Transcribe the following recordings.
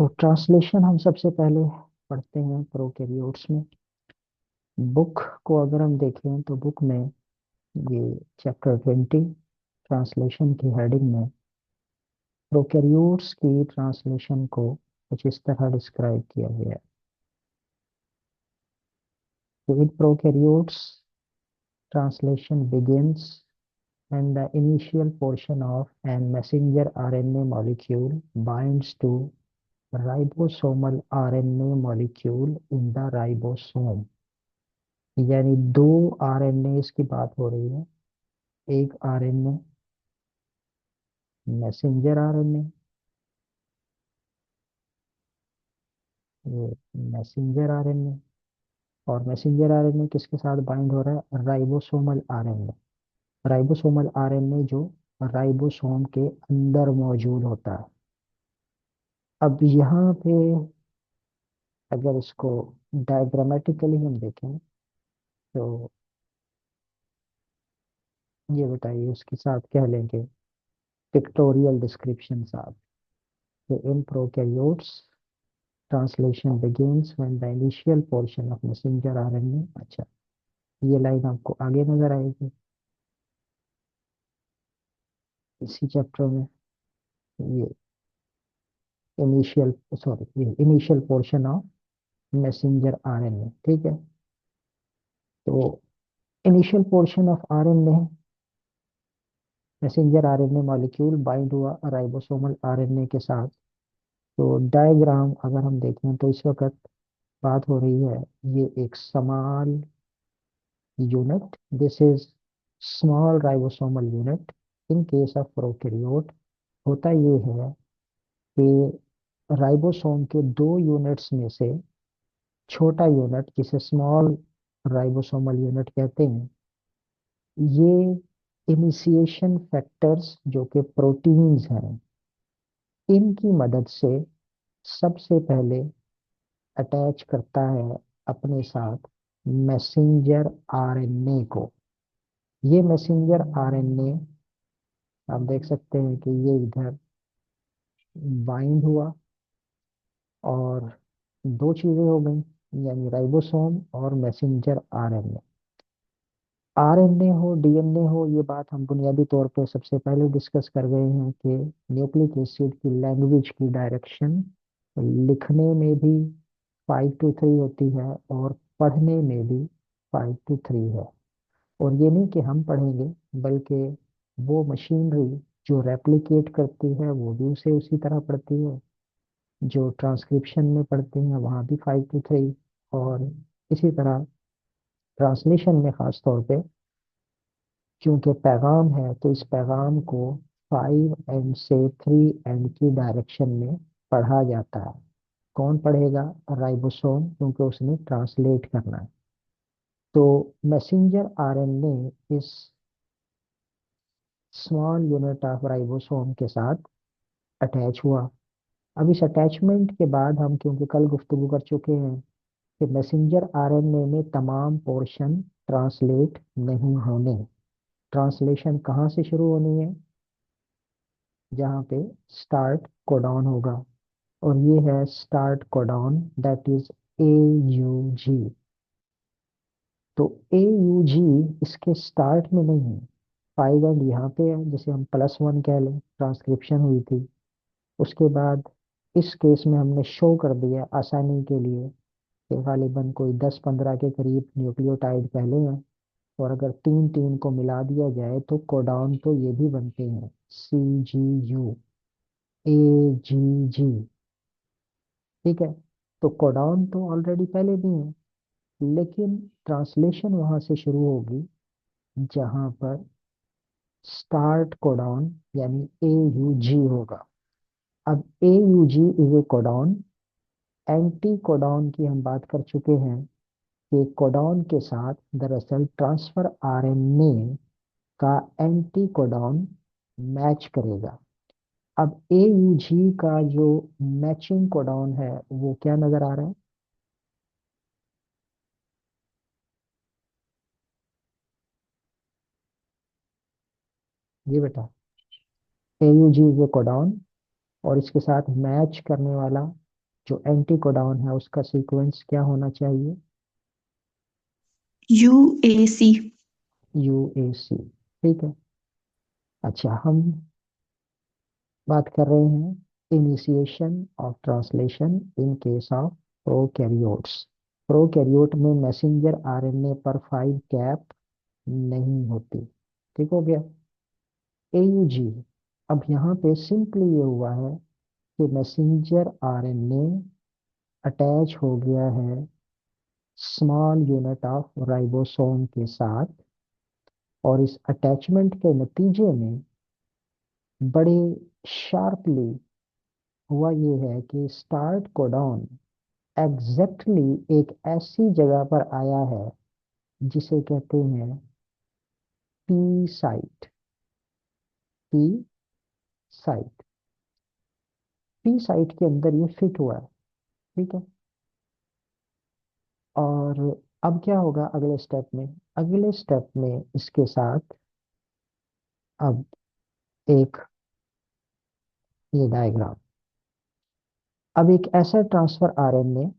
तो ट्रांसलेशन हम सबसे पहले पढ़ते हैं प्रोकैरियोट्स में। बुक को अगर हम देखें तो बुक में ये चैप्टर 20 ट्रांसलेशन की हेडिंग में प्रोकैरियोट्स की ट्रांसलेशन को कुछ इस तरह डिस्क्राइब किया गया है। तो in prokaryotes translation begins when the initial portion of an messenger RNA molecule binds to ribosomal RNA molecule in the ribosome। यानी दो आरएनए की बात हो रही है। एक आरएनए मैसेंजर आरएनए, ये मैसेंजर आरएनए, और मैसेंजर आरएनए किसके साथ बाइंड हो रहा है? Ribosomal RNA. राइबोसोमल आरएनए जो राइबोसोम के अंदर मौजूद होता है। अब यहाँ पे अगर इसको डायग्रामेटिकली हम देखें तो ये बताइए उसके साथ क्या लेंगे? पिक्टोरियल डिस्क्रिप्शन साथ। तो in prokaryotes translation begins when the initial portion of messenger RNA. अच्छा, ये लाइन आपको आगे नजर आएगी इसी चैप्टर में। ये इनिशियल सॉरी ये initial portion of messenger RNA, ठीक है। तो initial portion of RNA, messenger RNA molecule bind हुआ राइबोसोमल आरएनए के साथ। तो डायग्राम अगर हम देखें तो इस वक्त बात हो रही है, ये एक small unit, this is small ribosomal unit. In case of prokaryote होता ये है कि राइबोसोम के दो यूनिट्स में से छोटा यूनिट जिसे स्मॉल राइबोसोमल यूनिट कहते हैं, ये इनिशिएशन फैक्टर्स जो कि प्रोटीन्स हैं, इनकी मदद से सबसे पहले अटैच करता है अपने साथ मैसेंजर आरएनए को। ये मैसेंजर आरएनए आप देख सकते हैं कि ये इधर बाइंड हुआ और दो चीजें हो गई, यानी राइबोसोम और मैसेंजर आरएनए। आरएनए हो डीएनए हो, ये बात हम बुनियादी तौर पे सबसे पहले डिस्कस कर गए हैं कि न्यूक्लिक एसिड की लैंग्वेज की डायरेक्शन लिखने में भी 5 to 3 होती है और पढ़ने में भी 5 to 3 है। और ये नहीं कि हम पढ़ेंगे, बल्कि वो मशीनरी जो रेप्लिकेट करती है वो भी उसे उसी तरह पढ़ती है। जो ट्रांसक्रिप्शन में पढ़ते हैं वहाँ भी 5 to 3। और इसी तरह ट्रांसलेशन में खास तौर पे क्योंकि पैगाम है, तो इस पैगाम को 5 एंड से 3 एंड की डायरेक्शन में पढ़ा जाता है। कौन पढ़ेगा? राइबोसोम, क्योंकि उसने ट्रांसलेट करना है। तो मैसेंजर आरएनए इस स्मॉल यूनिट ऑफ राइबोसोम के साथ अटैच हुआ। अब इस अटैचमेंट के बाद हम, क्योंकि कल गुफ्तगू कर चुके हैं कि मैसेंजर आरएनए में तमाम पोर्शन ट्रांसलेट नहीं होने। ट्रांसलेशन कहाँ से शुरू होनी है? जहाँ पे स्टार्ट कोडॉन होगा, और ये है start codon, that is AUG। तो AUG इसके स्टार्ट में नहीं है, 5 एंड यहाँ पे है, जैसे हम +1 कह लें, ट्रांसक्रिप्शन हुई थी। उसके बाद इस केस में हमने शो कर दिया आसानी के लिए कि गालिबन कोई 10-15 के करीब न्यूक्लियोटाइड पहले हैं, और अगर तीन तीन को मिला दिया जाए तो कोडॉन तो ये भी बनते हैं, CGU, AGG, ठीक है। तो कोडॉन तो ऑलरेडी पहले भी है, लेकिन ट्रांसलेशन वहां से शुरू होगी जहां पर स्टार्ट कोडॉन यानी AUG होगा। अब AUG is a codon. Anti codon की हम बात कर चुके हैं कि कोडॉन के साथ दरअसल ट्रांसफर आरएनए का एंटी कोडॉन मैच करेगा। अब AUG का जो मैचिंग कोडॉन है वो क्या नजर आ रहा है? ये बेटा, AUG इज ए कोडॉन और इसके साथ मैच करने वाला जो एंटीकोडॉन है उसका सीक्वेंस क्या होना चाहिए? UAC। यूएसी। ठीक है। अच्छा, हम बात कर रहे हैं initiation of translation in case of prokaryotes. Prokaryote में मैसेंजर आरएनए पर 5 कैप नहीं होती। ठीक हो गया। एयूजी, अब यहाँ पे सिंपली ये हुआ है कि मैसेंजर आरएनए अटैच हो गया है स्मॉल यूनिट ऑफ राइबोसोम के साथ, और इस अटैचमेंट के नतीजे में बड़े शार्पली हुआ ये है कि स्टार्ट कोडॉन एग्जैक्टली एक ऐसी जगह पर आया है जिसे कहते हैं P site. P site. P site के अंदर ये फिट हुआ है। ठीक है। और अब क्या होगा अगले स्टेप में? अगले स्टेप में इसके साथ अब एक, ये डायग्राम, अब एक ऐसा ट्रांसफर आरएनए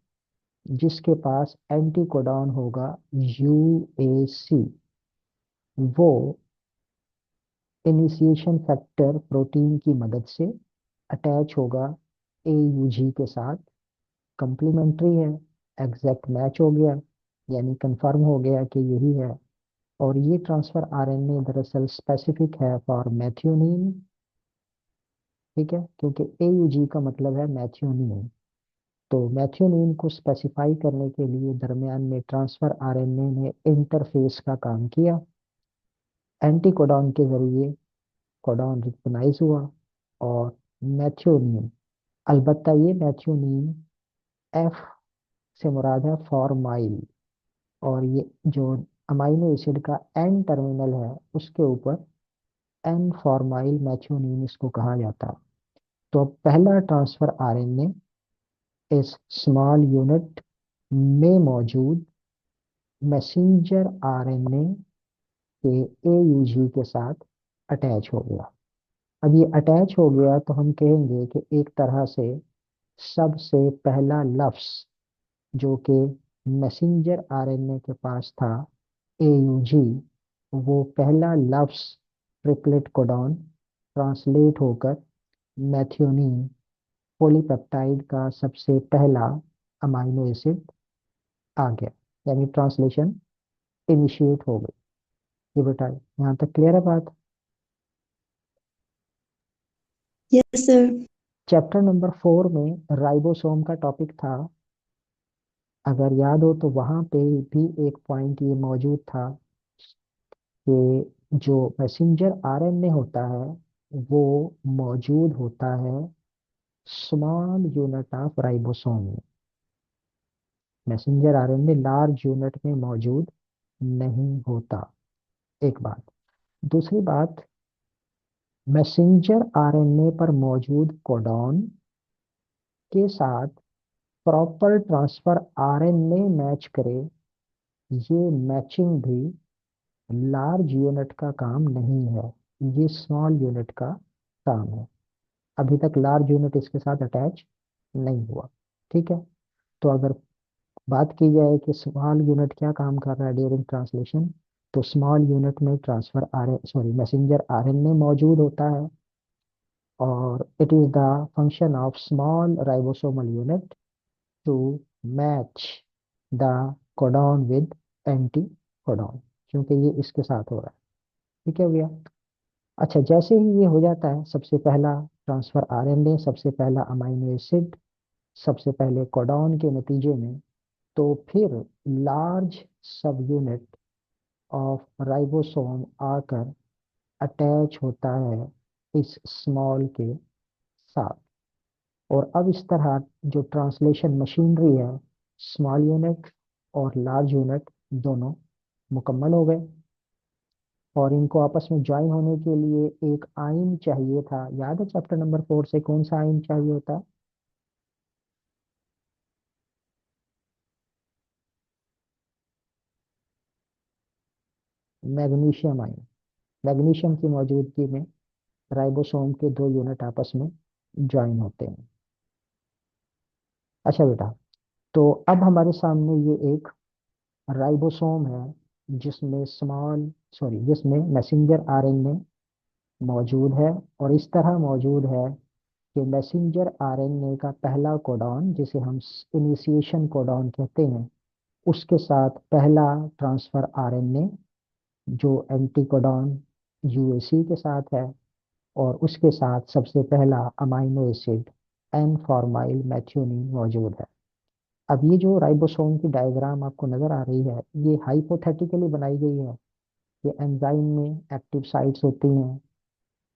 जिसके पास एंटीकोडॉन होगा यूएसी, वो इनिशिएशन फैक्टर प्रोटीन की मदद से अटैच होगा एयूजी के साथ। कंप्लीमेंट्री है, एग्जैक्ट मैच हो गया, यानी कंफर्म हो गया कि यही है। और ये ट्रांसफर आरएनए दरअसल स्पेसिफिक है फॉर मैथ्यूनिन। ठीक है, क्योंकि एयूजी का मतलब है मैथ्यूनिन। तो मैथ्यूनिन को स्पेसिफाई करने के लिए दरमियान में ट्रांसफर आरएनए ने इंटरफेस का काम किया। एंटीकोडॉन के जरिए कोडॉन रिकग्नाइज हुआ, और मैथ्यूनिन, अलबत्ता ये मैथ्यूनिन एफ से मुराद है फॉर्माइल, और ये जो अमाइनो एसिड का एन टर्मिनल है उसके ऊपर एन फॉर्माइल मैथ्यूनिन इसको कहा जाता है। तो अब पहला ट्रांसफर आरएनए इस स्मॉल यूनिट में मौजूद मैसेंजर आरएनए के एयूजी के साथ अटैच हो गया। अब ये अटैच हो गया तो हम कहेंगे कि एक तरह से सबसे पहला लफ्ज जो कि मैसेंजर आरएनए के पास था, एयूजी, वो पहला लफ्ज ट्रिपलेट कोडॉन ट्रांसलेट होकर मैथ्योनीन पॉलीपेप्टाइड का सबसे पहला अमाइनो एसिड आ गया, यानी ट्रांसलेशन इनिशिएट हो गई। ये बताइए, यहाँ तक क्लियर है बात? Yes sir. चैप्टर नंबर 4 में राइबोसोम का टॉपिक था। अगर याद हो तो वहां पे भी एक पॉइंट ये मौजूद था कि जो मैसेंजर आरएनए होता है वो मौजूद होता है स्मॉल यूनिट ऑफ राइबोसोम में। मैसेंजर आरएनए लार्ज यूनिट में मौजूद नहीं होता। एक बात। दूसरी बात, मैसेंजर आरएनए पर मौजूद कोडॉन के साथ प्रॉपर ट्रांसफर आरएनए मैच करे, ये मैचिंग भी लार्ज यूनिट का काम नहीं है, ये स्मॉल यूनिट का काम है। अभी तक लार्ज यूनिट इसके साथ अटैच नहीं हुआ। ठीक है। तो अगर बात की जाए कि स्मॉल यूनिट क्या काम कर रहा है ड्यूरिंग ट्रांसलेशन, तो स्मॉल यूनिट में transfer or sorry messenger RNA मौजूद होता है, और it is the function of small ribosomal unit to match the codon with anti codon, क्योंकि ये इसके साथ हो रहा है। ठीक है भैया। अच्छा, जैसे ही ये हो जाता है, सबसे पहला ट्रांसफर आरएनए, सबसे पहला अमाइनो एसिड, सबसे पहले कोडॉन के नतीजे में, तो फिर लार्ज सब यूनिट ऑफ राइबोसोम आकर अटैच होता है इस स्मॉल के साथ। और अब इस तरह जो ट्रांसलेशन मशीनरी है, स्मॉल यूनिट और लार्ज यूनिट दोनों मुकम्मल हो गए, और इनको आपस में ज्वाइन होने के लिए एक आइन चाहिए था। याद है चैप्टर नंबर 4 से कौन सा आइन चाहिए होता? मैग्नीशियम आइन। मैग्नीशियम की मौजूदगी में राइबोसोम के दो यूनिट आपस में ज्वाइन होते हैं। अच्छा बेटा, तो अब हमारे सामने ये एक राइबोसोम है जिसमें मैसेंजर आरएनए मौजूद है। और इस तरह मौजूद है कि मैसेंजर आरएनए का पहला कोडॉन, जिसे हम इनिशिएशन कोडॉन कहते हैं, उसके साथ पहला ट्रांसफर आरएनए जो एंटी कोडॉन यूएसी के साथ है, और उसके साथ सबसे पहला अमाइनो एसिड एन फॉर्माइल मैथ्यूनिन मौजूद है। अब ये जो राइबोसोम की डायग्राम आपको नजर आ रही है, ये हाइपोथेटिकली बनाई गई है। ये एंजाइम में एक्टिव साइट्स होती हैं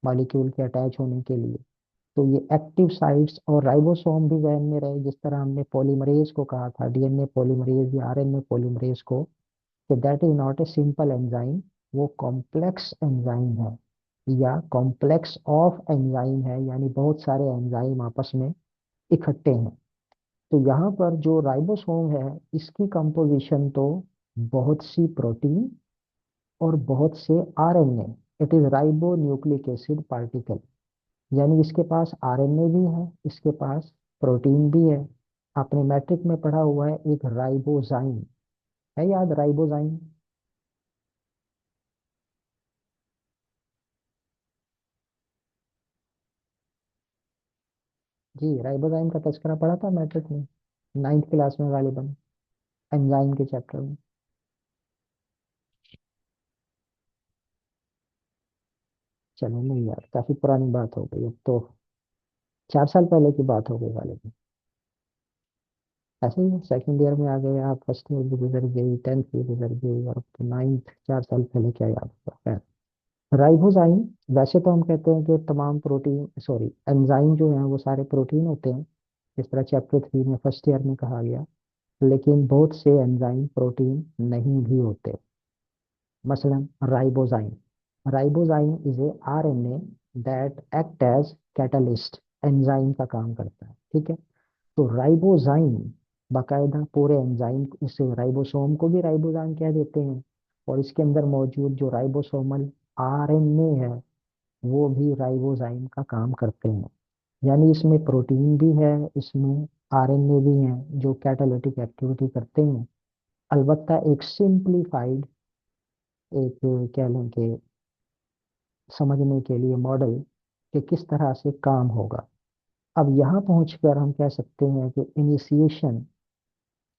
मॉलिक्यूल के अटैच होने के लिए। तो ये एक्टिव साइट्स और राइबोसोम भी जहन में रहे, जिस तरह हमने पॉलीमरेज को कहा था, डीएनए पॉलीमरेज या आरएनए पॉलीमरेज को, कि that is not a simple enzyme, वो कॉम्प्लेक्स एंजाइम है या कॉम्प्लेक्स ऑफ एंजाइम है, यानी बहुत सारे एंजाइम आपस में इकट्ठे हैं। तो यहाँ पर जो राइबोसोम है, इसकी कंपोजिशन तो बहुत सी प्रोटीन और बहुत से RNA, it is ribo nucleic acid particle, यानी इसके पास आरएनए भी है, इसके पास प्रोटीन भी है। आपने मैट्रिक में पढ़ा हुआ है एक राइबोजाइम, है याद राइबोजाइम? जी, राइबोजाइम का तस्करा पढ़ा था मैट्रिक में, नाइन्थ क्लास में गालिबन, एंजाइम के चैप्टर में। चलो नहीं यार, काफी पुरानी बात हो गई, अब तो 4 साल पहले की बात हो गई गालिबन। ऐसे ही सेकंड ईयर में आ गए आप, फर्स्ट ईयर भी गुजर गई, टेंथ भी गुजर गई, और अब तो नाइन्थ, 4 साल पहले क्या याद होगा। राइबोजाइम, वैसे तो हम कहते हैं कि तमाम प्रोटीन, सॉरी एंजाइम जो हैं वो सारे प्रोटीन होते हैं, इस तरह चैप्टर 3 में फर्स्ट ईयर में कहा गया। लेकिन बहुत से एंजाइम प्रोटीन नहीं भी होते। मसलन ribozyme, ribozyme is a RNA that act as catalyst, enzyme का काम करता है, ठीक है। तो राइबोजाइम बाकायदा पूरे एंजाइम, इस राइबोसोम को भी राइबोजाइम कह देते हैं, और इसके अंदर मौजूद जो राइबोसोमल आरएनए है, वो भी राइबोजाइम का काम करते हैं। यानी इसमें प्रोटीन भी है, इसमें आरएनए भी हैं जो कैटालिटिक एक्टिविटी करते हैं। अलबत्ता एक सिंप्लीफाइड, एक कह लें कि समझने के लिए मॉडल कि किस तरह से काम होगा। अब यहाँ पहुंचकर हम कह सकते हैं कि इनिशिएशन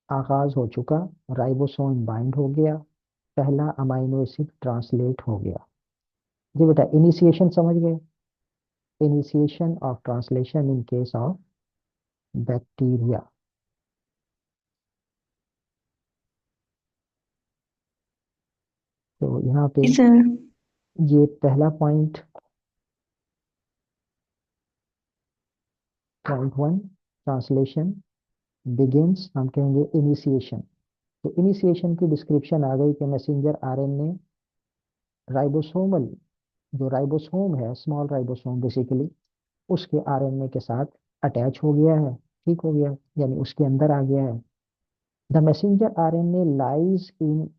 आगाज हो चुका, राइबोसोम बाइंड हो गया, पहला अमाइनो एसिड ट्रांसलेट हो गया। जी बेटा, इनिशिएशन समझ गए? Initiation of translation in case of bacteria. तो यहाँ पे Yes, sir. ये पहला point, point one, translation begins, हम कहेंगे इनिशिएशन। तो इनिशिएशन की डिस्क्रिप्शन आ गई कि मैसेंजर आरएनए राइबोसोमल, जो राइबोसोम है, स्मॉल राइबोसोम बेसिकली, उसके आरएनए के साथ अटैच हो गया है, ठीक हो गया, यानी उसके अंदर आ गया है। The messenger RNA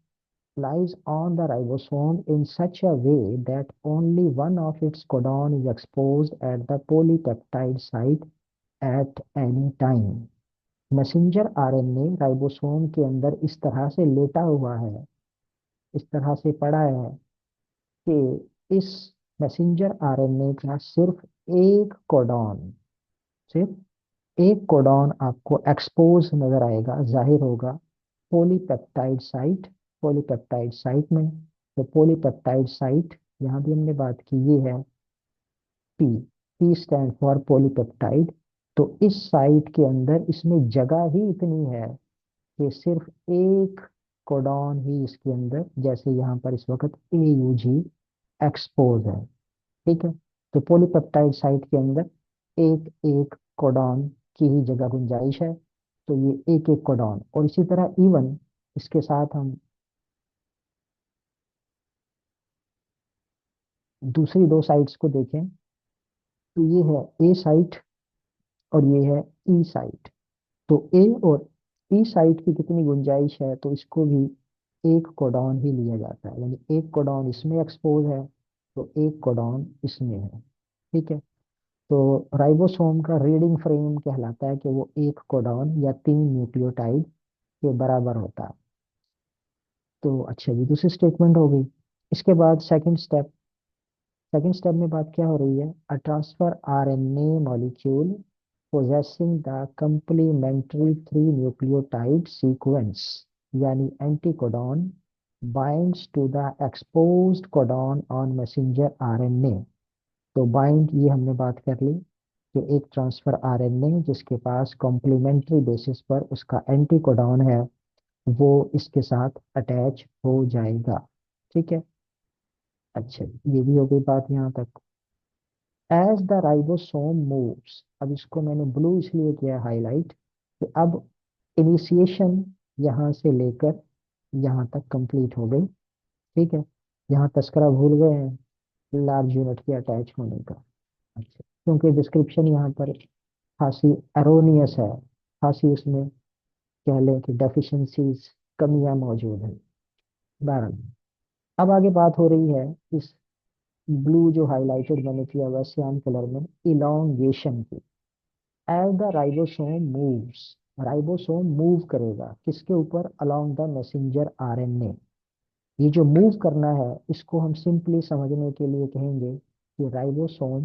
lies on the ribosome in such a way that only one of its codon is exposed at the polypeptide site at any time. Messenger RNA ribosome के अंदर इस तरह से लेटा हुआ है, इस तरह से पड़ा है कि इस मैसेंजर आरएनए का सिर्फ एक कोडॉन, सिर्फ एक कोडॉन आपको एक्सपोज नजर आएगा, जाहिर होगा पॉलीपेप्टाइड साइट, पॉलीपेप्टाइड साइट में। तो पॉलीपेप्टाइड साइट, यहाँ भी हमने बात की, ये है P, P stand for polypeptide. तो इस साइट के अंदर इसमें जगह ही इतनी है कि सिर्फ एक कोडॉन ही इसके अंदर, जैसे यहाँ पर इस वक्त AUG एक्सपोज है, ठीक है। तो पॉलीपेप्टाइड साइट के अंदर एक एक कोडॉन की ही जगह गुंजाइश है। तो ये एक एक कोडॉन, और इसी तरह इवन इसके साथ हम दूसरी दो साइट्स को देखें, तो ये है ए साइट और ये है ई साइट। तो ए और ई साइट की कितनी गुंजाइश है, तो इसको भी एक कोडॉन ही लिया जाता है, यानी एक कोडॉन इसमें एक्सपोज है तो एक कोडॉन इसमें है, ठीक है। तो राइबोसोम का रीडिंग फ्रेम कहलाता है कि वो एक कोडॉन या 3 न्यूक्लियोटाइड के बराबर होता है। तो अच्छा जी, दूसरी स्टेटमेंट हो गई। इसके बाद सेकंड स्टेप में बात क्या हो रही है? A transfer RNA molecule possessing the complementary 3 nucleotide sequence यानी anticodon binds to the exposed codon on messenger RNA. तो बाइंड, ये हमने बात कर ली कि एक ट्रांसफर आरएनए जिसके पास कॉम्प्लीमेंट्री बेसिस पर उसका एंटीकोडॉन है, वो इसके साथ अटैच हो जाएगा। ठीक है। अच्छा, ये भी हो गई बात यहाँ तक। एज द राइबोसोम मूव्स, अब इसको मैंने ब्लू इसलिए किया हाईलाइट कि अब इनिशिएशन यहाँ से लेकर यहाँ तक कंप्लीट हो गई। ठीक है। यहाँ तस्करा भूल गए हैं लार्ज यूनिट के अटैच होने का। अच्छा, क्योंकि डिस्क्रिप्शन यहाँ पर खासी एरोनियस है, खासी उसमें कह लें कि डेफिशिएंसीज, कमियां मौजूद हैं। बहरहाल, अब आगे बात हो रही है इस ब्लू जो हाईलाइटेड मैंने किया हुआ है सियान कलर में, इलोंगेशन की। As the ribosome moves, ribosome move करेगा किसके ऊपर? Along the messenger RNA. ये जो मूव करना है इसको हम सिंपली समझने के लिए कहेंगे कि राइबोसोम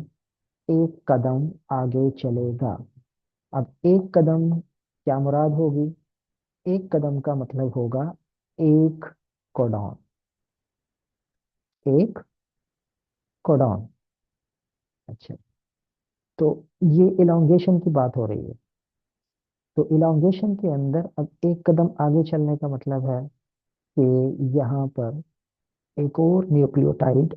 एक कदम आगे चलेगा। अब एक कदम क्या मुराद होगी? एक कदम का मतलब होगा एक कोडॉन, एक कोडॉन। अच्छा, तो ये इलोंगेशन की बात हो रही है। तो इलोंगेशन के अंदर अब एक कदम आगे चलने का मतलब है कि यहाँ पर एक और न्यूक्लियोटाइड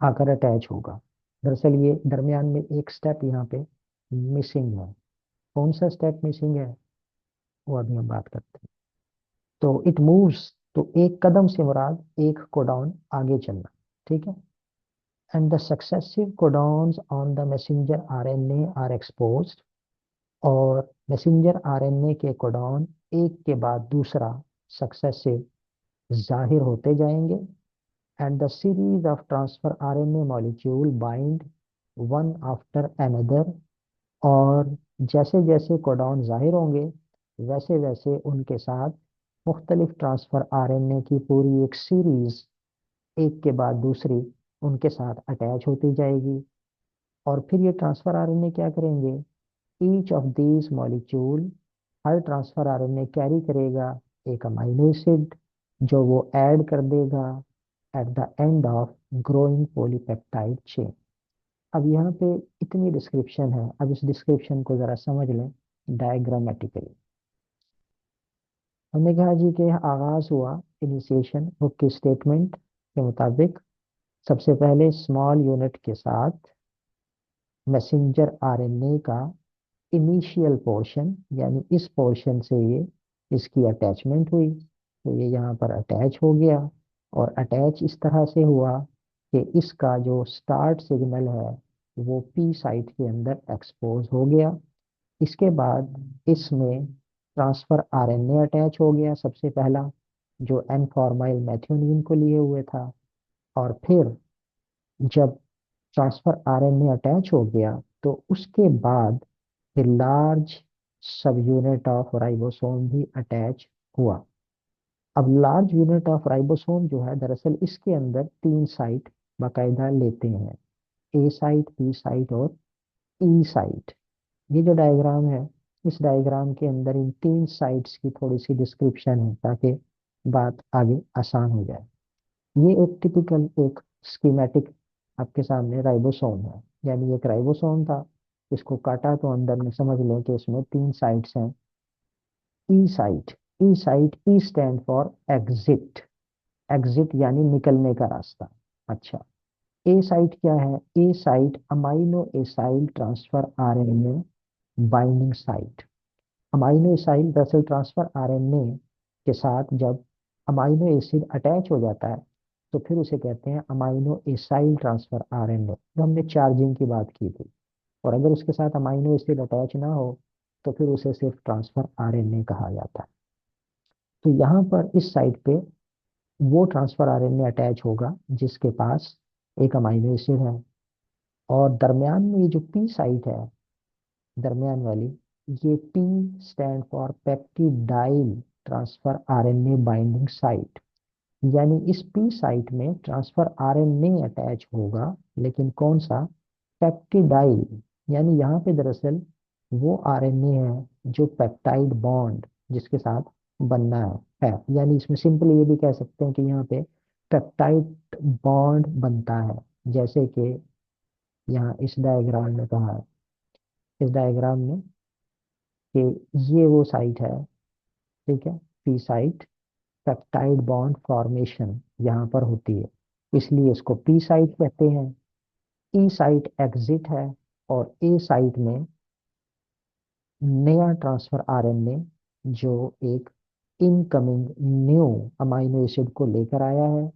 आकर अटैच होगा। दरअसल ये दरमियान में एक स्टेप यहाँ पे मिसिंग है। कौन सा स्टेप मिसिंग है वो अभी हम बात करते हैं। तो इट मूव्स, तो एक कदम से मुराद एक कोडॉन आगे चलना। ठीक है। And the successive codons on the messenger RNA are exposed, और मैसेंजर आरएनए के कोडॉन एक के बाद दूसरा सक्सेसिव जाहिर होते जाएंगे। And the series of transfer RNA molecule bind one after another, और जैसे जैसे कोडॉन जाहिर होंगे वैसे वैसे उनके साथ मुख्तलिफ ट्रांसफर आरएनए की पूरी एक सीरीज एक के बाद दूसरी उनके साथ अटैच होती जाएगी। और फिर ये ट्रांसफर आरएनए क्या करेंगे? Each of these molecule, her transfer RNA carry करेगा एक अमाइनो एसिड जो वो ऐड कर देगा at the end of growing polypeptide chain. अब यहाँ पे इतनी डिस्क्रिप्शन है, अब इस डिस्क्रिप्शन को जरा समझ लें डायग्रामेटिकली। हमने कहा जी कि आगाज हुआ, इनिशिएशन बुक की स्टेटमेंट के मुताबिक सबसे पहले स्मॉल यूनिट के साथ मैसेंजर आरएनए का इनिशियल पोर्शन, यानी इस पोर्शन से ये इसकी अटैचमेंट हुई, तो ये यहाँ पर अटैच हो गया। और अटैच इस तरह से हुआ कि इसका जो स्टार्ट सिग्नल है वो पी साइट के अंदर एक्सपोज हो गया। इसके बाद इसमें ट्रांसफर आरएनए अटैच हो गया सबसे पहला, जो एन फॉर्माइल मैथ्योनीन को लिए हुए था। और फिर जब ट्रांसफर आरएनए अटैच हो गया तो उसके बाद फिर लार्ज सब यूनिट ऑफ राइबोसोम भी अटैच हुआ। अब लार्ज यूनिट ऑफ राइबोसोम जो है दरअसल इसके अंदर 3 साइट बाकायदा लेते हैं, ए साइट, बी साइट और ई साइट। ये जो डायग्राम है, इस डायग्राम के अंदर इन 3 साइट्स की थोड़ी सी डिस्क्रिप्शन है ताकि बात आगे आसान हो जाए। ये एक टिपिकल एक स्कीमेटिक आपके सामने राइबोसोम है, यानी एक राइबोसोम था, इसको काटा तो अंदर में समझ लें कि इसमें 3 साइट्स हैं। E site, E site, E stand for exit, exit यानी निकलने का रास्ता। अच्छा, ए साइट क्या है? A site amino acyl transfer RNA binding site. Amino acyl दरअसल ट्रांसफर आरएनए के साथ जब अमाइनो एसिड अटैच हो जाता है तो फिर उसे कहते हैं अमाइनो एसाइल ट्रांसफर आरएनए, जो हमने चार्जिंग की बात की थी। और अगर उसके साथ अमाइनो एसिड अटैच ना हो तो फिर उसे सिर्फ ट्रांसफर आरएनए कहा जाता है। तो यहाँ पर इस साइट पे वो ट्रांसफर आरएनए अटैच होगा जिसके पास एक अमाइनो एसिड है। और दरमियान में ये जो पी साइट है, दरमियान वाली, ये P stand for peptidyl transfer RNA binding site. यानी इस पी साइट में ट्रांसफर आरएनए अटैच होगा, लेकिन कौन सा? पेप्टिडाइल। यानी यहाँ पे दरअसल वो आरएनए है जो पेप्टाइड बॉन्ड जिसके साथ बनना है। यानी इसमें सिंपली ये भी कह सकते हैं कि यहाँ पे पेप्टाइड बॉन्ड बनता है, जैसे कि यहाँ इस डायग्राम में कहा है, इस डायग्राम में, कि ये वो साइट है, ठीक है, P site. Peptide bond formation यहाँ पर होती है, इसलिए इसको पी साइट कहते हैं। ई साइट एग्जिट है, और ए साइट में नया ट्रांसफर आरएनए जो एक इनकमिंग न्यू अमाइनो एसिड को लेकर आया है।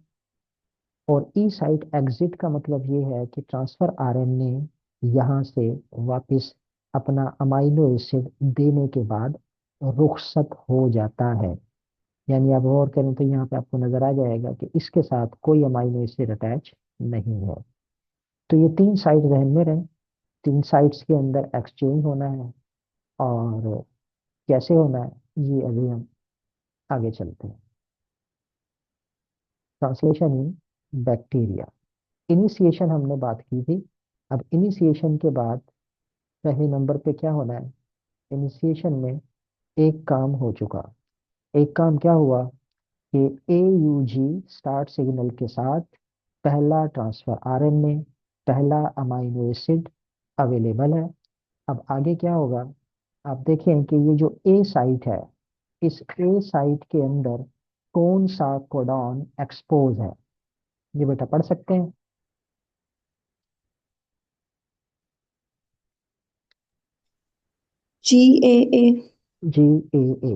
और ई साइट एग्जिट का मतलब ये है कि ट्रांसफर आरएनए यहाँ से वापस अपना अमाइनो एसिड देने के बाद रुखसत हो जाता है। यानी आप गौर करें तो यहाँ पे आपको नजर आ जाएगा कि इसके साथ कोई अमाइनो एसिड अटैच नहीं है। तो ये तीन साइट जहन में रहे, तीन साइट्स के अंदर एक्सचेंज होना है। और कैसे होना है ये अभी हम आगे चलते हैं। Translation in bacteria. इनिशिएशन हमने बात की थी। अब इनिशिएशन के बाद पहले नंबर पे क्या होना है? इनिशिएशन में एक काम हो चुका। एक काम क्या हुआ कि AUG स्टार्ट सिग्नल के साथ पहला ट्रांसफर आरएनए, पहला अमाइनो एसिड अवेलेबल है। अब आगे क्या होगा? आप देखें कि ये जो ए साइट है, इस ए साइट के अंदर कौन सा कोडॉन एक्सपोज है? ये बेटा पढ़ सकते हैं। GAA. GAA।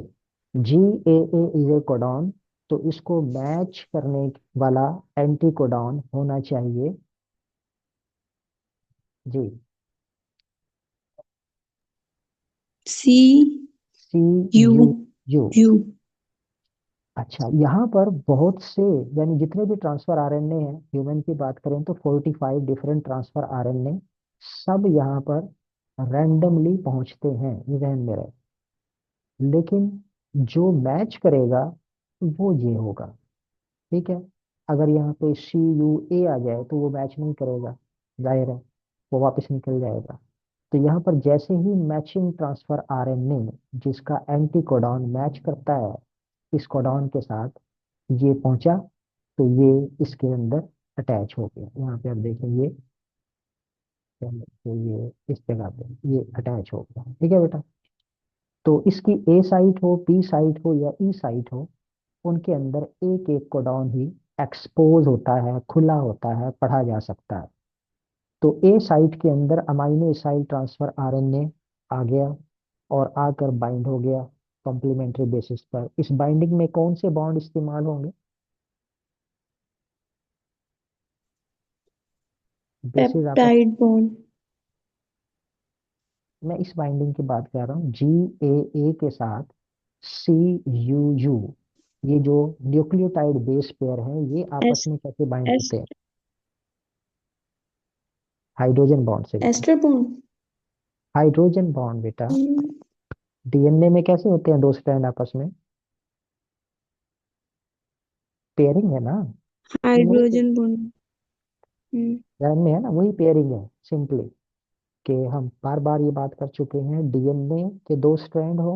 GAA is a codon. तो इसको मैच करने वाला एंटी कोडॉन होना चाहिए जी, C. CUU। U. U. अच्छा, यहाँ पर बहुत से, यानी जितने भी ट्रांसफर आरएनए हैं, ह्यूमन की बात करें तो 45 डिफरेंट ट्रांसफर आरएनए सब यहाँ पर रैंडमली पहुंचते हैं, ये ध्यान में रहे। लेकिन जो मैच करेगा वो ये होगा, ठीक है। अगर यहाँ पे CUA आ जाए तो वो मैच नहीं करेगा, जाहिर है, वो वापस निकल जाएगा। तो यहाँ पर जैसे ही मैचिंग ट्रांसफर आरएनए जिसका एंटी कोडॉन मैच करता है इस कोडॉन के साथ, ये पहुंचा, तो ये इसके अंदर अटैच हो गया। यहाँ पे आप देखें, ये तो ये इस जगह पे ये अटैच हो गया, ठीक है बेटा। तो इसकी ए साइट हो, पी साइट हो या ई साइट हो, उनके अंदर एक एक कोडॉन ही एक्सपोज होता है, खुला होता है, पढ़ा जा सकता है। तो ए साइट के अंदर अमाइनो एसाइल ट्रांसफर आरएनए आ गया, और आकर बाइंड हो गया कॉम्प्लीमेंट्री बेसिस पर। इस बाइंडिंग में कौन से बॉन्ड इस्तेमाल होंगे? बेसिस आपस, Peptide bond. मैं इस बाइंडिंग की बात कर रहा हूँ, GAA के साथ CUU। ये जो न्यूक्लियोटाइड बेस पेयर है, ये आपस S. में कैसे बाइंड S. होते हैं? हाइड्रोजन बॉन्ड से बेटा। Ester bond. हाइड्रोजन बॉन्ड बेटा। Hmm. DNA में कैसे होते हैं दो स्ट्रैंड आपस में? पेयरिंग है ना, वही तो Hydrogen bond. Hmm. ध्यान में है ना, वही पेयरिंग है सिंपली। कि हम बार बार ये बात कर चुके हैं, DNA के दो स्ट्रैंड हो,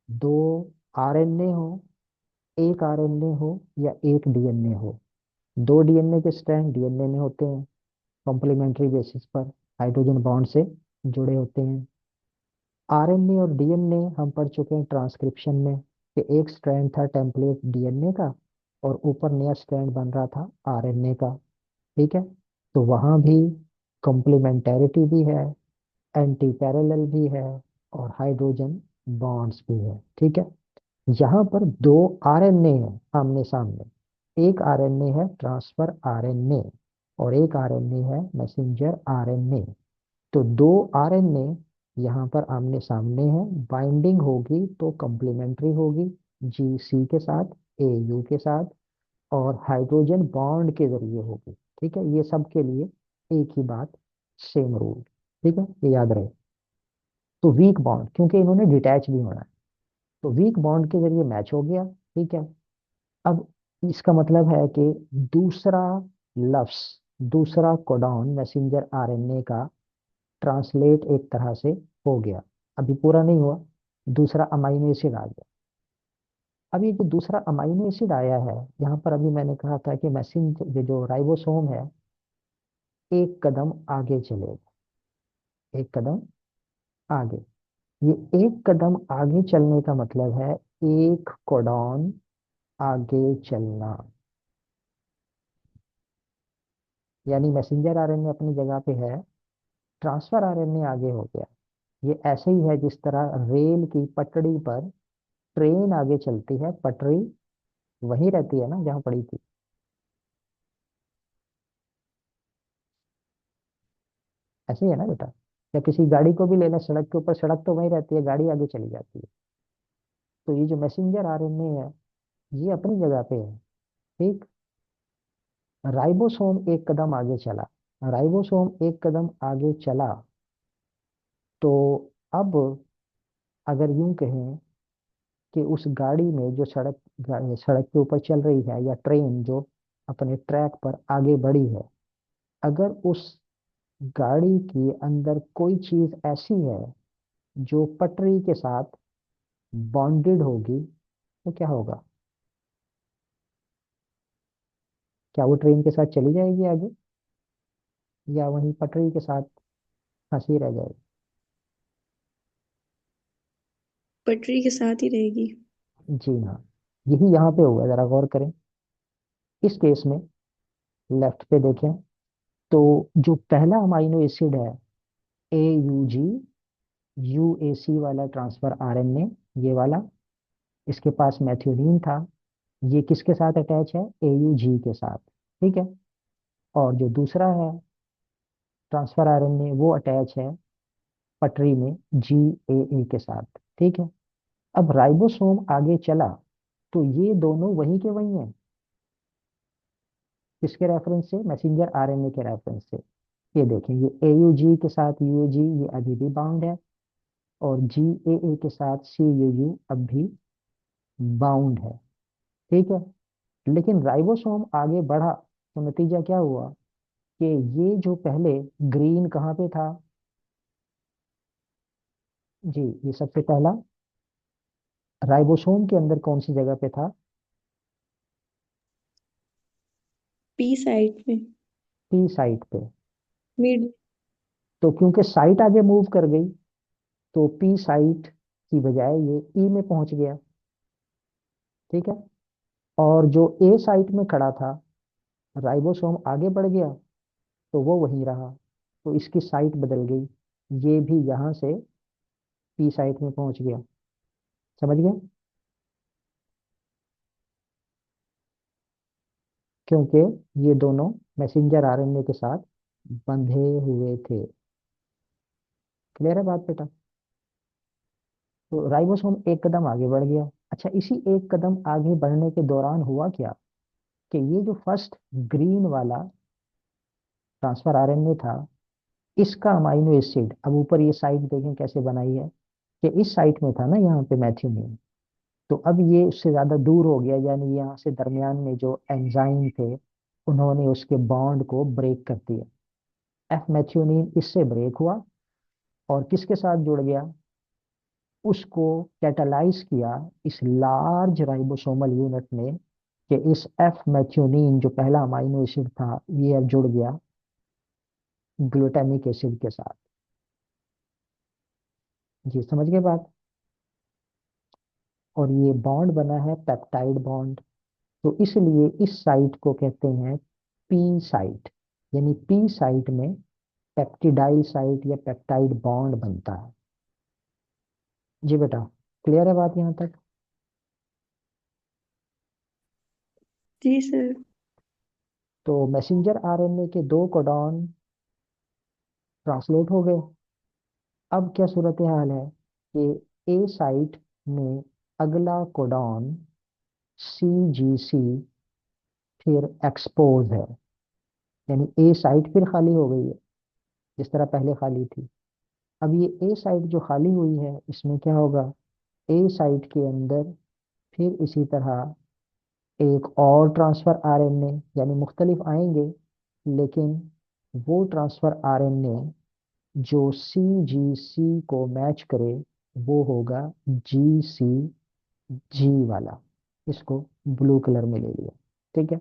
दो RNA हो, एक RNA हो या एक DNA हो। दो DNA के स्ट्रैंड DNA में होते हैं, कॉम्प्लीमेंट्री बेसिस पर हाइड्रोजन बॉन्ड से जुड़े होते हैं। RNA और DNA हम पढ़ चुके हैं ट्रांसक्रिप्शन में, कि एक स्ट्रैंड था टेम्पलेट DNA का, और ऊपर नया स्ट्रैंड बन रहा था RNA का, ठीक है। तो वहां भी कॉम्प्लीमेंटेरिटी भी है, एंटी पैरेलल भी है, और हाइड्रोजन बॉन्ड्स भी है, ठीक है। यहाँ पर दो आरएनए है आमने सामने। एक आरएनए है ट्रांसफर आरएनए, और एक आरएनए है मैसेंजर आरएनए। तो दो आरएनए यहाँ पर आमने सामने है, बाइंडिंग होगी तो कंप्लीमेंट्री होगी, GC के साथ, AU के साथ, और हाइड्रोजन बॉन्ड के जरिए होगी, ठीक है। ये सब के लिए एक ही बात सेम रूल। ठीक है, ये याद रहे। तो वीक बॉन्ड, क्योंकि इन्होंने डिटैच भी होना है, तो वीक बॉन्ड के जरिए मैच हो गया। ठीक है। अब इसका मतलब है कि दूसरा लफ्स, दूसरा कोडॉन मैसेंजर आरएनए का ट्रांसलेट एक तरह से हो गया। अभी पूरा नहीं हुआ, दूसरा अमाइनो एसिड आ गया। अब ये जो दूसरा अमाइनो एसिड आया है, यहाँ पर अभी मैंने कहा था कि मैसेंजर, ये जो राइबोसोम है, एक कदम आगे चलेगा, एक कदम आगे। ये एक कदम आगे चलने का मतलब है एक कोडॉन आगे चलना। यानी मैसेंजर आरएनए अपनी जगह पे है, ट्रांसफर आरएनए आगे हो गया। ये ऐसे ही है जिस तरह रेल की पटड़ी पर ट्रेन आगे चलती है, पटरी वहीं रहती है ना जहाँ पड़ी थी। ऐसे ही है ना बेटा। या किसी गाड़ी को भी लेना, सड़क के ऊपर, सड़क तो वहीं रहती है, गाड़ी आगे चली जाती है। तो ये जो मैसेंजर आरएनए है, ये अपनी जगह पे है। ठीक। राइबोसोम एक कदम आगे चला, राइबोसोम एक कदम आगे चला, तो अब अगर यूं कहें कि उस गाड़ी में जो सड़क के ऊपर चल रही है, या ट्रेन जो अपने ट्रैक पर आगे बढ़ी है, अगर उस गाड़ी के अंदर कोई चीज ऐसी है जो पटरी के साथ बॉन्डेड होगी, तो क्या होगा? क्या वो ट्रेन के साथ चली जाएगी आगे, या वहीं पटरी के साथ फंसी रह जाएगी? पटरी के साथ ही रहेगी। जी हाँ, यही यहाँ पे होगा। जरा गौर करें इस केस में, लेफ्ट पे देखें, तो जो पहला अमाइनो एसिड है, ए यू जी, यू ए सी वाला ट्रांसफर आरएनए, ये वाला, इसके पास मैथ्यूरीन था, ये किसके साथ अटैच है? ए यू जी के साथ। ठीक है। और जो दूसरा है ट्रांसफर आरएनए, वो अटैच है पटरी में जी ए ए के साथ। ठीक है। अब राइबोसोम आगे चला, तो ये दोनों वही के वही हैं। किसके रेफरेंस से? मैसेंजर आरएनए के रेफरेंस से। ये देखें, ये एयूजी के साथ यूजी ये अभी भी बाउंड है, और जी ए ए के साथ सी यू यू अब भी बाउंड है। ठीक है। लेकिन राइबोसोम आगे बढ़ा, तो नतीजा क्या हुआ कि ये जो पहले ग्रीन कहाँ पे था? जी, ये सबसे पहला राइबोसोम के अंदर कौन सी जगह पे था? पी साइड में। पी साइट पे। मिड। तो क्योंकि साइट आगे मूव कर गई, तो पी साइट की बजाय ये ई में पहुंच गया। ठीक है। और जो ए साइट में खड़ा था, राइबोसोम आगे बढ़ गया, तो वो वहीं रहा, तो इसकी साइट बदल गई, ये भी यहां से पी साइट में पहुंच गया। समझ गए? क्योंकि ये दोनों मैसेंजर आरएनए के साथ बंधे हुए थे। क्लियर है बात बेटा? तो राइबोसोम एक कदम आगे बढ़ गया। अच्छा, इसी एक कदम आगे बढ़ने के दौरान हुआ क्या कि ये जो फर्स्ट ग्रीन वाला ट्रांसफर आरएनए था, इसका अमाइनो एसिड, अब ऊपर ये साइट देखें कैसे बनाई है, कि इस साइट में था ना यहाँ पे मैथ्यूनिन, तो अब ये उससे ज्यादा दूर हो गया, यानी यहाँ से दरमियान में जो एंजाइम थे, उन्होंने उसके बॉन्ड को ब्रेक कर दिया। एफ मैथ्यूनिन इससे ब्रेक हुआ, और किसके साथ जुड़ गया? उसको कैटालाइज किया इस लार्ज राइबोसोमल यूनिट ने, कि इस एफ मैथ्यूनिन जो पहला अमाइनो एसिड था, ये अब जुड़ गया ग्लूटामिक एसिड के साथ। जी समझ गए बात? और ये बॉन्ड बना है पेप्टाइड बॉन्ड, तो इसलिए इस साइट को कहते हैं पी साइट। यानी पी साइट में पेप्टिडाइल साइट या पेप्टाइड बॉन्ड बनता है। जी बेटा, क्लियर है बात यहाँ तक? जी सर। तो मैसेंजर आरएनए के दो कोडॉन ट्रांसलेट हो गए। अब क्या सूरत हाल है कि ए साइट में अगला कोडॉन सी जी सी फिर एक्सपोज है, यानी ए साइट फिर खाली हो गई है। जिस तरह पहले खाली थी। अब ये ए साइट जो खाली हुई है इसमें क्या होगा, ए साइट के अंदर फिर इसी तरह एक और ट्रांसफर आरएनए, यानी मुख्तलिफ आएंगे, लेकिन वो ट्रांसफर आरएनए जो सी जी सी को मैच करे वो होगा जी सी जी वाला। इसको ब्लू कलर में ले लिया, ठीक है।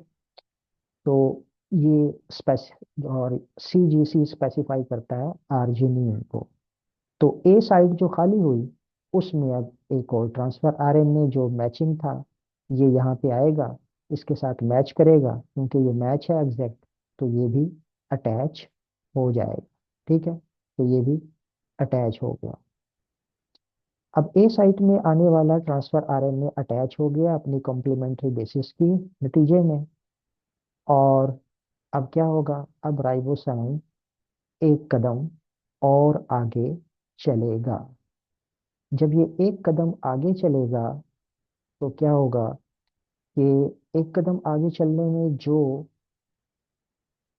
तो ये स्पेसिफिक, और सी जी सी स्पेसिफाई करता है आर्जिनिन को। तो ए साइट जो खाली हुई उसमें अब एक और ट्रांसफर आरएनए जो मैचिंग था, ये यहाँ पे आएगा, इसके साथ मैच करेगा, क्योंकि ये मैच है एग्जैक्ट, तो ये भी अटैच हो जाएगा, ठीक है। तो ये भी अटैच हो गया। अब ए साइट में आने वाला ट्रांसफर आरएनए अटैच हो गया अपनी कॉम्प्लीमेंट्री बेसिस की नतीजे में। और अब क्या होगा, अब राइबोसोम एक कदम और आगे चलेगा। जब ये एक कदम आगे चलेगा तो क्या होगा कि एक कदम आगे चलने में जो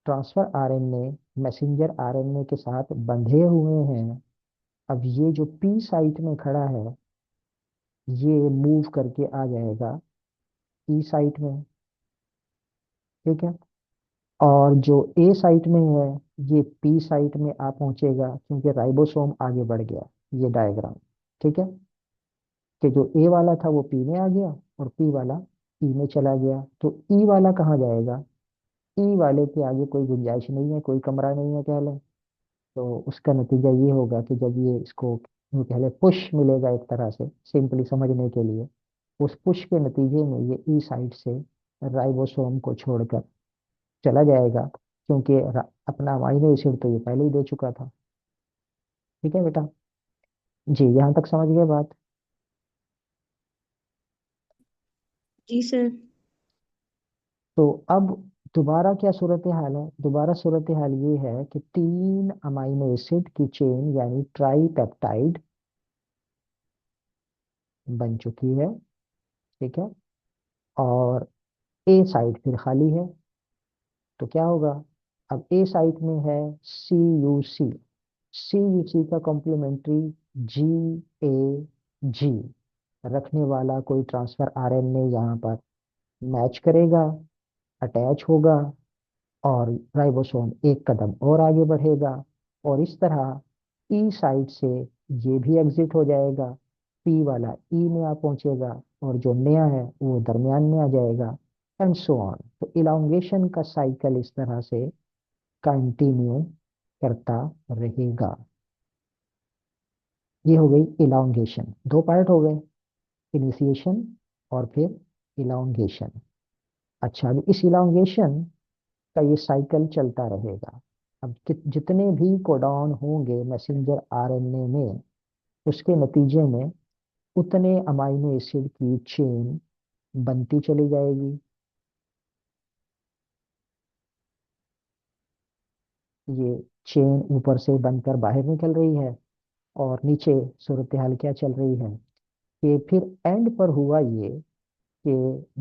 ट्रांसफर आरएनए मैसेंजर आरएनए के साथ बंधे हुए हैं, अब ये जो पी साइट में खड़ा है ये मूव करके आ जाएगा ई साइट में, ठीक है। और जो ए साइट में है ये पी साइट में आ पहुंचेगा, क्योंकि राइबोसोम आगे बढ़ गया। ये डायग्राम, ठीक है, कि जो ए वाला था वो पी में आ गया और पी वाला ई में चला गया। तो ई वाला कहाँ जाएगा, ई वाले के आगे कोई गुंजाइश नहीं है, कोई कमरा नहीं है कह लें। तो उसका नतीजा ये होगा कि जब ये इसको यूं कह लें पुश मिलेगा एक तरह से सिंपली समझने के लिए, उस पुश के नतीजे में ये ई साइड से राइबोसोम को छोड़कर चला जाएगा, क्योंकि अपना अमाइनो एसिड तो ये पहले ही दे चुका था। ठीक है बेटा, जी यहाँ तक समझ गए बात। जी सर। तो अब दोबारा क्या सूरत हाल है, दोबारा सूरत हाल ये है कि तीन अमाइनो एसिड की चेन यानी ट्राई पेप्टाइड बन चुकी है, ठीक है। और ए साइड फिर खाली है। तो क्या होगा, अब ए साइट में है सी you see, C you see का कॉम्प्लीमेंट्री जी ए जी रखने वाला कोई ट्रांसफर आरएनए यहाँ पर मैच करेगा, अटैच होगा, और राइबोसोम एक कदम और आगे बढ़ेगा। और इस तरह ई साइड से ये भी एग्जिट हो जाएगा, पी वाला ई में आ पहुंचेगा, और जो नया है वो दरमियान में आ जाएगा, एंड सो ऑन। तो इलांगेशन का साइकिल इस तरह से कंटिन्यू करता रहेगा। ये हो गई इलांगेशन, दो पार्ट हो गए, इनिशिएशन और फिर इलांगेशन। अच्छा, अब इस इलांगेशन का ये साइकिल चलता रहेगा। अब जितने भी कोडॉन होंगे मैसेंजर आरएनए में, उसके नतीजे में उतने अमाइनो एसिड की चेन बनती चली जाएगी। ये चेन ऊपर से बनकर बाहर निकल रही है, और नीचे सूरत हाल क्या चल रही है कि फिर एंड पर हुआ ये कि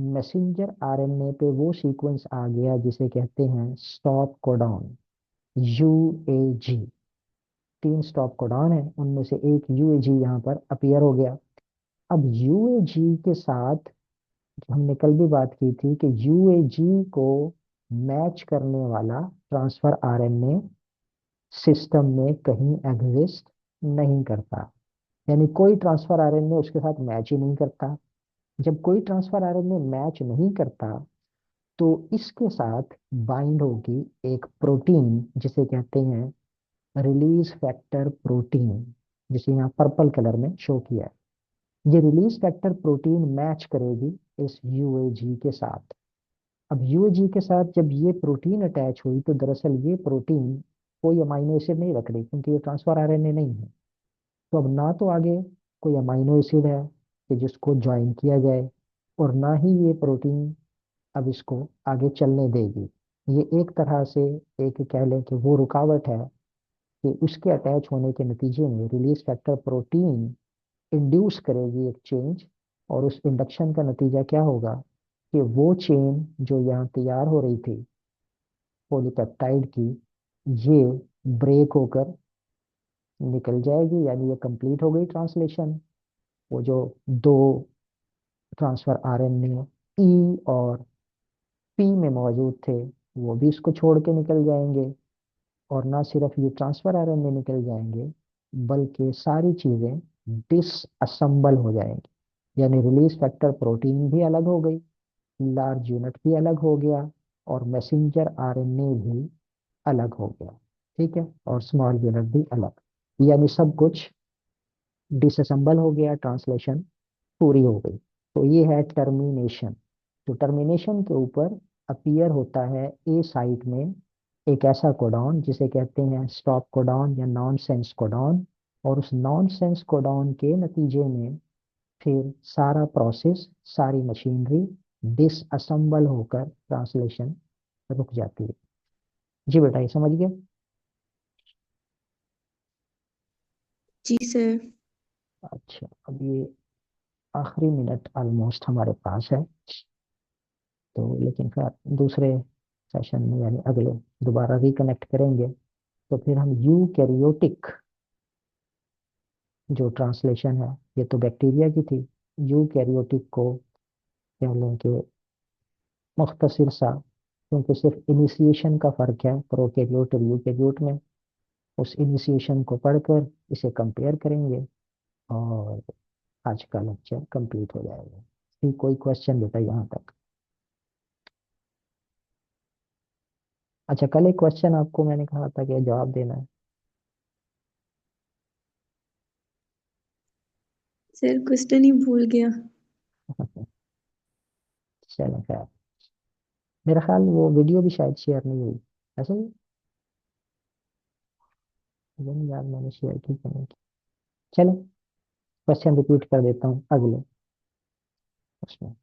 मैसेंजर आरएनए पे वो सीक्वेंस आ गया जिसे कहते हैं स्टॉप कोडॉन, यूएजी। तीन स्टॉप कोडॉन है, उनमें से एक यूएजी यहाँ पर अपीयर हो गया। अब यूएजी के साथ हमने कल भी बात की थी कि यूएजी को मैच करने वाला ट्रांसफर आरएनए सिस्टम में कहीं एग्जिस्ट नहीं करता, यानी कोई ट्रांसफर आरएनए उसके साथ मैच ही नहीं करता। जब कोई ट्रांसफर आरएनए मैच नहीं करता तो इसके साथ बाइंड होगी एक प्रोटीन जिसे कहते हैं रिलीज फैक्टर प्रोटीन, जिसे यहाँ पर्पल कलर में शो किया है। ये रिलीज फैक्टर प्रोटीन मैच करेगी इस यूएजी के साथ। अब यूएजी के साथ जब ये प्रोटीन अटैच हुई तो दरअसल ये प्रोटीन कोई अमाइनो एसिड नहीं रख रही, क्योंकि ये ट्रांसफर आरएनए नहीं है। तो अब ना तो आगे कोई अमाइनो एसिड है कि जिसको ज्वाइन किया जाए, और ना ही ये प्रोटीन अब इसको आगे चलने देगी। ये एक तरह से एक कह लें कि वो रुकावट है कि उसके अटैच होने के नतीजे में रिलीज फैक्टर प्रोटीन इंड्यूस करेगी एक चेंज, और उस इंडक्शन का नतीजा क्या होगा कि वो चेन जो यहाँ तैयार हो रही थी पॉलीपेप्टाइड की, ये ब्रेक होकर निकल जाएगी, यानी ये कंप्लीट हो गई ट्रांसलेशन। वो जो दो ट्रांसफर आरएनए ई और पी में मौजूद थे, वो भी इसको छोड़ के निकल जाएंगे। और ना सिर्फ ये ट्रांसफर आरएनए निकल जाएंगे, बल्कि सारी चीजें डिसअसेंबल हो जाएंगी, यानी रिलीज फैक्टर प्रोटीन भी अलग हो गई, लार्ज यूनिट भी अलग हो गया, और मैसेंजर आरएनए भी अलग हो गया। ठीक है, और स्मॉल यूनिट भी अलग, यानी सब कुछ डिसअसेंबल हो गया, ट्रांसलेशन पूरी हो गई। तो ये है टर्मिनेशन। तो टर्मिनेशन के ऊपर अपीयर होता है ए साइट में एक ऐसा कोडॉन जिसे कहते हैं स्टॉप कोडॉन या नॉन सेंस कोडॉन। और उस नॉन सेंस कोडॉन के नतीजे में फिर सारा प्रोसेस, सारी मशीनरी डिसअसेंबल होकर ट्रांसलेशन रुक जाती है। जी बेटा, ये समझ गए? जी सर। अच्छा, अब ये आखिरी मिनट ऑलमोस्ट हमारे पास है। तो लेकिन फिर दूसरे सेशन में, यानी अगले, दोबारा रिकनेक्ट करेंगे। तो फिर हम यूकैरियोटिक जो ट्रांसलेशन है, ये तो बैक्टीरिया की थी, यूकैरियोटिक को कह लें कि मुख्तसर सा, क्योंकि सिर्फ इनिशिएशन का फर्क है प्रोकैरियोट और यूकैरियोट में, उस इनिशिएशन को पढ़कर इसे कंपेयर करेंगे, और आज का लेक्चर कंप्लीट हो जाएगा। ठीक, कोई क्वेश्चन बेटा यहाँ तक? अच्छा, कल एक क्वेश्चन आपको मैंने कहा था कि जवाब देना सर क्वेश्चन ही भूल गया। है। चलो खैर, मेरा ख्याल वो वीडियो भी शायद शेयर नहीं हुई, ऐसा ही। मुझे नहीं याद मैंने शेयर की कि नहीं की। चलो, क्वेश्चन रिपीट कर देता हूँ अगले उसमें।